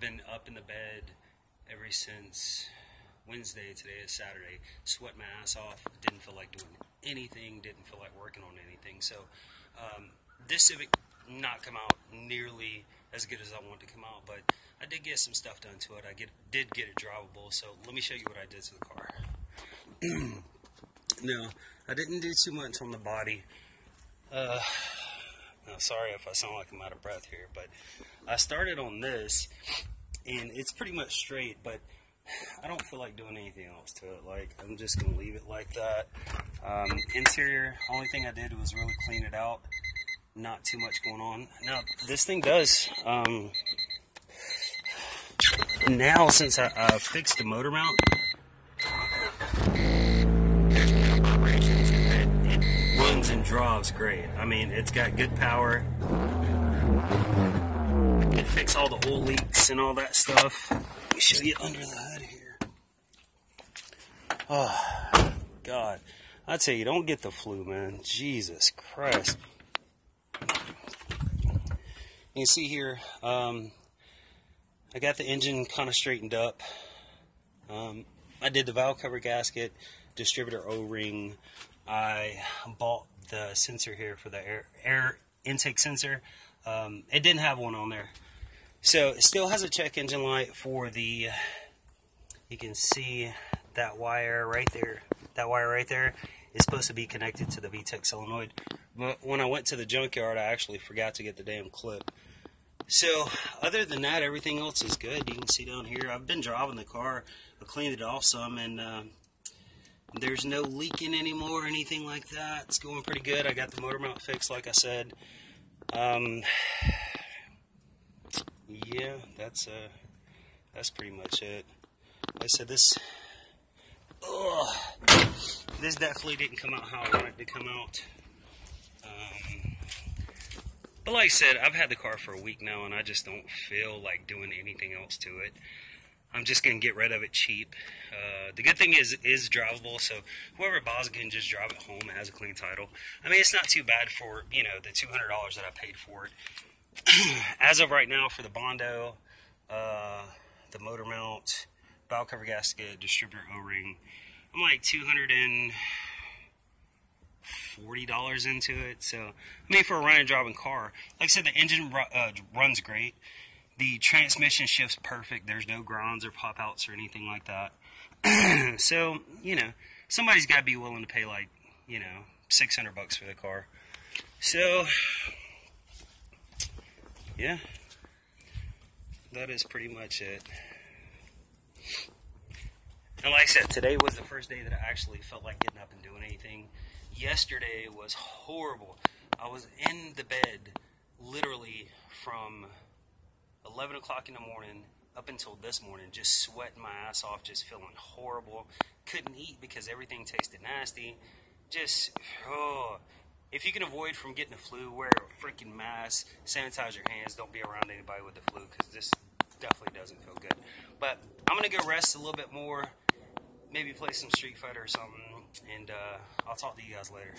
been up in the bed ever since Wednesday. Today is Saturday. Sweat my ass off. Didn't feel like doing anything. Didn't feel like working on anything. So this Civic not come out nearly as good as I want to come out, but I did get some stuff done to it. I did get it drivable. So let me show you what I did to the car. No, I didn't do too much on the body. Now, sorry if I sound like I'm out of breath here, but I started on this, and it's pretty much straight, but I don't feel like doing anything else to it. Like, I'm just going to leave it like that. Interior, only thing I did was really clean it out. Not too much going on. Now, this thing does, now since I fixed the motor mount, it runs and drives great. I mean, it's got good power. It fixed all the oil leaks and all that stuff. Let me show you under the hood here. Oh, God. I tell you, don't get the flu, man. Jesus Christ. You can see here, I got the engine kind of straightened up. I did the valve cover gasket, distributor O-ring. I bought the sensor here for the air intake sensor. It didn't have one on there. So it still has a check engine light for the, you can see that wire right there. That wire right there is supposed to be connected to the VTEC solenoid. But when I went to the junkyard, I actually forgot to get the damn clip. So other than that, everything else is good. You can see down here, I've been driving the car. I cleaned it off some, and there's no leaking anymore or anything like that. It's going pretty good. I got the motor mount fixed, like I said. Yeah, that's pretty much it. Like I said, this definitely didn't come out how I wanted it to come out. But like I said, I've had the car for a week now, and I just don't feel like doing anything else to it. I'm just going to get rid of it cheap. The good thing is it's drivable, so whoever buys it can just drive it home. It has a clean title. I mean, it's not too bad for, you know, the $200 that I paid for it. As of right now, for the Bondo, the motor mount, valve cover gasket, distributor O-ring, I'm like $240 into it. So, I mean, for a running driving car, like I said, the engine runs great. The transmission shifts perfect. There's no grinds or pop outs or anything like that. So, you know, somebody's got to be willing to pay like, you know, $600 for the car. So, yeah, that is pretty much it. And like I said, today was the first day that I actually felt like getting up and doing anything. Yesterday was horrible. I was in the bed literally from 11 o'clock in the morning up until this morning, just sweating my ass off, just feeling horrible. Couldn't eat because everything tasted nasty. Just, oh. If you can avoid from getting the flu, wear a freaking mask, sanitize your hands, don't be around anybody with the flu, because this definitely doesn't feel good. But I'm going to go rest a little bit more, maybe play some Street Fighter or something, and I'll talk to you guys later.